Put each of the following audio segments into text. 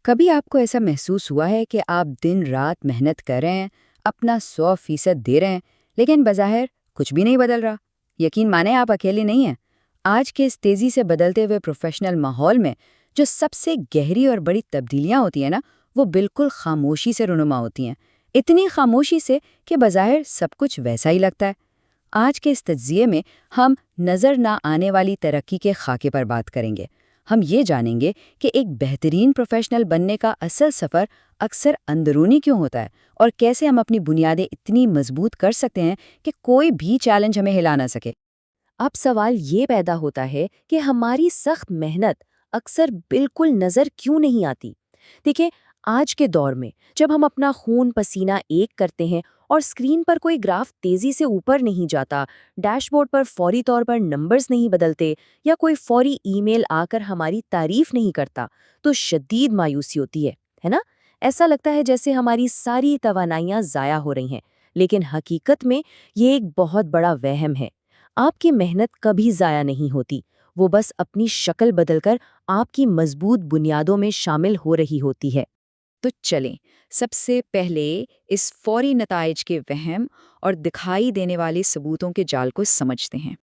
کبھی آپ کو ایسا محسوس ہوا ہے کہ آپ دن رات محنت کر رہے ہیں، اپنا 100% دے رہے ہیں، لیکن بظاہر کچھ بھی نہیں بدل رہا؟ یقین مانیں آپ اکیلے نہیں ہیں۔ آج کے اس تیزی سے بدلتے ہوئے پروفیشنل ماحول میں جو سب سے گہری اور بڑی تبدیلیاں ہوتی ہیں نا، وہ بالکل خاموشی سے رونما ہوتی ہیں۔ اتنی خاموشی سے کہ بظاہر سب کچھ ویسا ہی لگتا ہے۔ آج کے اس تجزیے میں ہم نظر نہ آنے والی ترقی کے خاکے پر بات کریں گے۔ ہم یہ جانیں گے کہ ایک بہترین پروفیشنل بننے کا اصل سفر اکثر اندرونی کیوں ہوتا ہے، اور کیسے ہم اپنی بنیادیں اتنی مضبوط کر سکتے ہیں کہ کوئی بھی چیلنج ہمیں ہلا نہ سکے۔ اب سوال یہ پیدا ہوتا ہے کہ ہماری سخت محنت اکثر بالکل نظر کیوں نہیں آتی؟ دیکھیں، آج کے دور میں جب ہم اپنا خون پسینہ ایک کرتے ہیں اور اسکرین پر کوئی گراف تیزی سے اوپر نہیں جاتا، ڈیش بورڈ پر فوری طور پر نمبرز نہیں بدلتے، یا کوئی فوری ای میل آ کر ہماری تعریف نہیں کرتا، تو شدید مایوسی ہوتی ہے نا؟ ایسا لگتا ہے جیسے ہماری ساری توانائیاں ضائع ہو رہی ہیں، لیکن حقیقت میں یہ ایک بہت بڑا وہم ہے۔ آپ کی محنت کبھی ضائع نہیں ہوتی، وہ بس اپنی شکل بدل کر آپ کی مضبوط بنیادوں میں شامل ہو رہی ہوتی ہے۔ تو چلیں سب سے پہلے اس فوری نتائج کے وہم اور دکھائی دینے والے ثبوتوں کے جال کو سمجھتے ہیں۔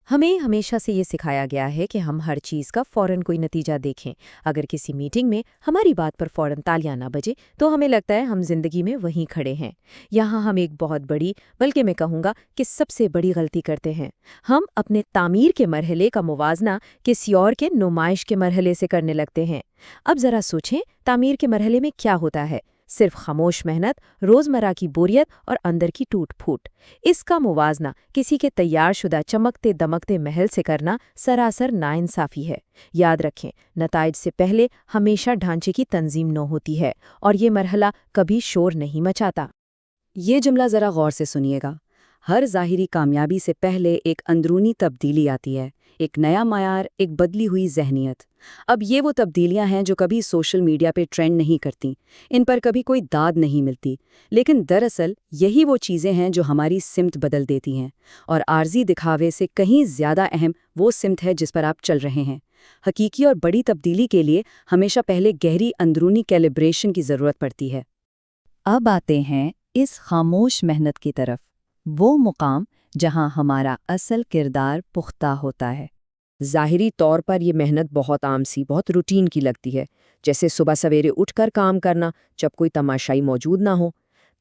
ہمیں ہمیشہ سے یہ سکھایا گیا ہے کہ ہم ہر چیز کا فوراً کوئی نتیجہ دیکھیں۔ اگر کسی میٹنگ میں ہماری بات پر فوراً تالیاں نہ بجے تو ہمیں لگتا ہے ہم زندگی میں وہیں کھڑے ہیں۔ یہاں ہم ایک بہت بڑی، بلکہ میں کہوں گا کہ سب سے بڑی غلطی کرتے ہیں۔ ہم اپنے تعمیر کے مرحلے کا موازنہ کسی اور کے نمائش کے مرحلے سے کرنے لگتے ہیں۔ اب ذرا سوچیں، تعمیر کے مرحلے میں کیا ہوتا ہے؟ صرف خاموش محنت، روزمرہ کی بوریت اور اندر کی ٹوٹ پھوٹ۔ اس کا موازنہ کسی کے تیار شدہ چمکتے دمکتے محل سے کرنا سراسر ناانصافی ہے۔ یاد رکھیں، نتائج سے پہلے ہمیشہ ڈھانچے کی تنظیم نو ہوتی ہے، اور یہ مرحلہ کبھی شور نہیں مچاتا۔ یہ جملہ ذرا غور سے سنیے گا۔ ہر ظاہری کامیابی سے پہلے ایک اندرونی تبدیلی آتی ہے، ایک نیا معیار، ایک بدلی ہوئی ذہنیت۔ اب یہ وہ تبدیلیاں ہیں جو کبھی سوشل میڈیا پہ ٹرینڈ نہیں کرتی، ان پر کبھی کوئی داد نہیں ملتی، لیکن دراصل یہی وہ چیزیں ہیں جو ہماری سمت بدل دیتی ہیں، اور عارضی دکھاوے سے کہیں زیادہ اہم وہ سمت ہے جس پر آپ چل رہے ہیں۔ حقیقی اور بڑی تبدیلی کے لیے ہمیشہ پہلے گہری اندرونی کیلیبریشن کی ضرورت پڑتی ہے۔ اب آتے ہیں اس خاموش محنت کی طرف، وہ مقام جہاں ہمارا اصل کردار پختہ ہوتا ہے۔ ظاہری طور پر یہ محنت بہت عام سی، بہت روٹین کی لگتی ہے، جیسے صبح سویرے اٹھ کر کام کرنا جب کوئی تماشائی موجود نہ ہو۔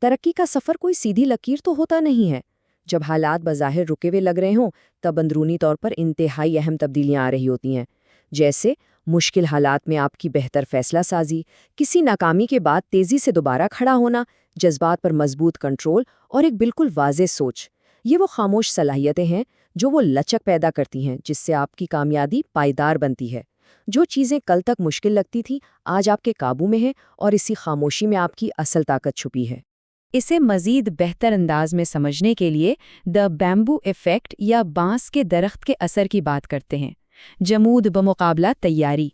ترقی کا سفر کوئی سیدھی لکیر تو ہوتا نہیں ہے۔ جب حالات بظاہر رکے ہوئے لگ رہے ہوں، تب اندرونی طور پر انتہائی اہم تبدیلیاں آ رہی ہوتی ہیں، جیسے مشکل حالات میں آپ کی بہتر فیصلہ سازی، کسی ناکامی کے بعد تیزی سے دوبارہ کھڑا ہونا، جذبات پر مضبوط کنٹرول اور ایک بالکل واضح سوچ۔ یہ وہ خاموش صلاحیتیں ہیں جو وہ لچک پیدا کرتی ہیں جس سے آپ کی کامیابی پائیدار بنتی ہے۔ جو چیزیں کل تک مشکل لگتی تھیں، آج آپ کے قابو میں ہیں، اور اسی خاموشی میں آپ کی اصل طاقت چھپی ہے۔ اسے مزید بہتر انداز میں سمجھنے کے لیے دی بیمبو ایفیکٹ یا بانس کے درخت کے اثر کی بات کرتے ہیں۔ جمود بمقابلہ تیاری۔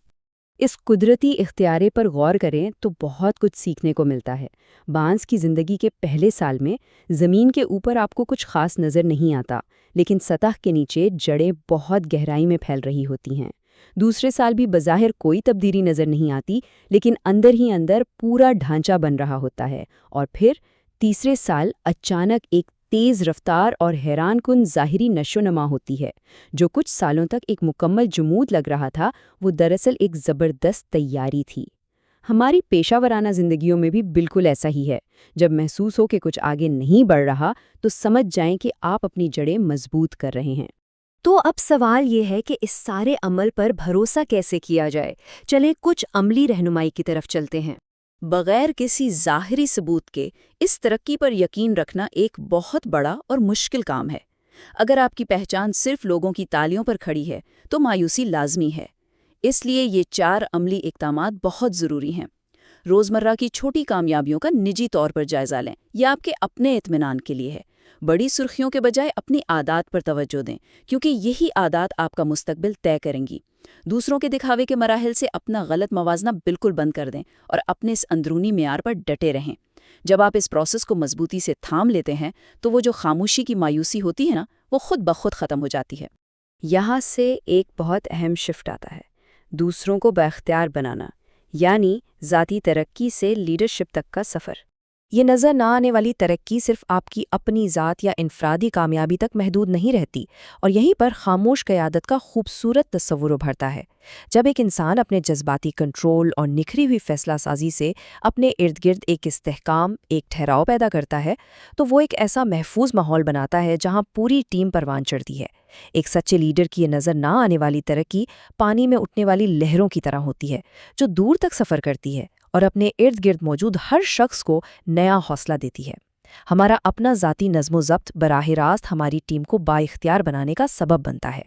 اس قدرتی اختیارے پر غور کریں تو بہت کچھ سیکھنے کو ملتا ہے۔ بانس کی زندگی کے پہلے سال میں زمین کے اوپر آپ کو کچھ خاص نظر نہیں آتا، لیکن سطح کے نیچے جڑیں بہت گہرائی میں پھیل رہی ہوتی ہیں۔ دوسرے سال بھی بظاہر کوئی تبدیلی نظر نہیں آتی، لیکن اندر ہی اندر پورا ڈھانچہ بن رہا ہوتا ہے۔ اور پھر تیسرے سال اچانک ایک تیز رفتار اور حیران کن ظاہری نشو نما ہوتی ہے۔ جو کچھ سالوں تک ایک مکمل جمود لگ رہا تھا، وہ دراصل ایک زبردست تیاری تھی۔ ہماری پیشہ ورانہ زندگیوں میں بھی بالکل ایسا ہی ہے۔ جب محسوس ہو کہ کچھ آگے نہیں بڑھ رہا، تو سمجھ جائیں کہ آپ اپنی جڑیں مضبوط کر رہے ہیں۔ تو اب سوال یہ ہے کہ اس سارے عمل پر بھروسہ کیسے کیا جائے؟ چلیں کچھ عملی رہنمائی کی طرف چلتے ہیں۔ بغیر کسی ظاہری ثبوت کے اس ترقی پر یقین رکھنا ایک بہت بڑا اور مشکل کام ہے۔ اگر آپ کی پہچان صرف لوگوں کی تالیوں پر کھڑی ہے تو مایوسی لازمی ہے۔ اس لیے یہ 4 عملی اقدامات بہت ضروری ہیں۔ روزمرہ کی چھوٹی کامیابیوں کا نجی طور پر جائزہ لیں، یہ آپ کے اپنے اطمینان کے لیے ہے۔ بڑی سرخیوں کے بجائے اپنی عادات پر توجہ دیں، کیونکہ یہی عادات آپ کا مستقبل طے کریں گی۔ دوسروں کے دکھاوے کے مراحل سے اپنا غلط موازنہ بالکل بند کر دیں اور اپنے اس اندرونی معیار پر ڈٹے رہیں۔ جب آپ اس پروسیس کو مضبوطی سے تھام لیتے ہیں تو وہ جو خاموشی کی مایوسی ہوتی ہے نا، وہ خود بخود ختم ہو جاتی ہے۔ یہاں سے ایک بہت اہم شفٹ آتا ہے، دوسروں کو بااختیار بنانا۔ یعنی ذاتی ترقی سے لیڈرشپ تک کا سفر۔ یہ نظر نہ آنے والی ترقی صرف آپ کی اپنی ذات یا انفرادی کامیابی تک محدود نہیں رہتی، اور یہیں پر خاموش قیادت کا خوبصورت تصور ابھرتا ہے۔ جب ایک انسان اپنے جذباتی کنٹرول اور نکھری ہوئی فیصلہ سازی سے اپنے ارد گرد ایک استحکام، ایک ٹھہراؤ پیدا کرتا ہے، تو وہ ایک ایسا محفوظ ماحول بناتا ہے جہاں پوری ٹیم پروان چڑھتی ہے۔ ایک سچے لیڈر کی یہ نظر نہ آنے والی ترقی پانی میں اٹھنے والی لہروں کی طرح ہوتی ہے، جو دور تک سفر کرتی ہے اور اپنے ارد گرد موجود ہر شخص کو نیا حوصلہ دیتی ہے۔ ہمارا اپنا ذاتی نظم و ضبط براہ راست ہماری ٹیم کو بااختیار بنانے کا سبب بنتا ہے۔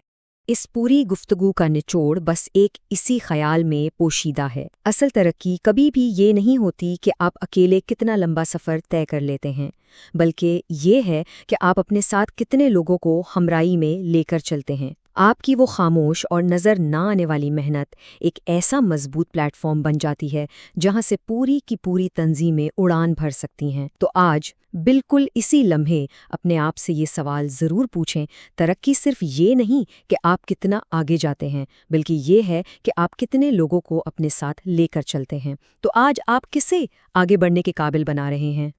اس پوری گفتگو کا نچوڑ بس ایک اسی خیال میں پوشیدہ ہے۔ اصل ترقی کبھی بھی یہ نہیں ہوتی کہ آپ اکیلے کتنا لمبا سفر طے کر لیتے ہیں، بلکہ یہ ہے کہ آپ اپنے ساتھ کتنے لوگوں کو ہمراہی میں لے کر چلتے ہیں۔ آپ کی وہ خاموش اور نظر نہ آنے والی محنت ایک ایسا مضبوط پلیٹ فارم بن جاتی ہے جہاں سے پوری کی پوری تنظیمیں اڑان بھر سکتی ہیں۔ تو آج بالکل اسی لمحے اپنے آپ سے یہ سوال ضرور پوچھیں، ترقی صرف یہ نہیں کہ آپ کتنا آگے جاتے ہیں، بلکہ یہ ہے کہ آپ کتنے لوگوں کو اپنے ساتھ لے کر چلتے ہیں۔ تو آج آپ کسے آگے بڑھنے کے قابل بنا رہے ہیں؟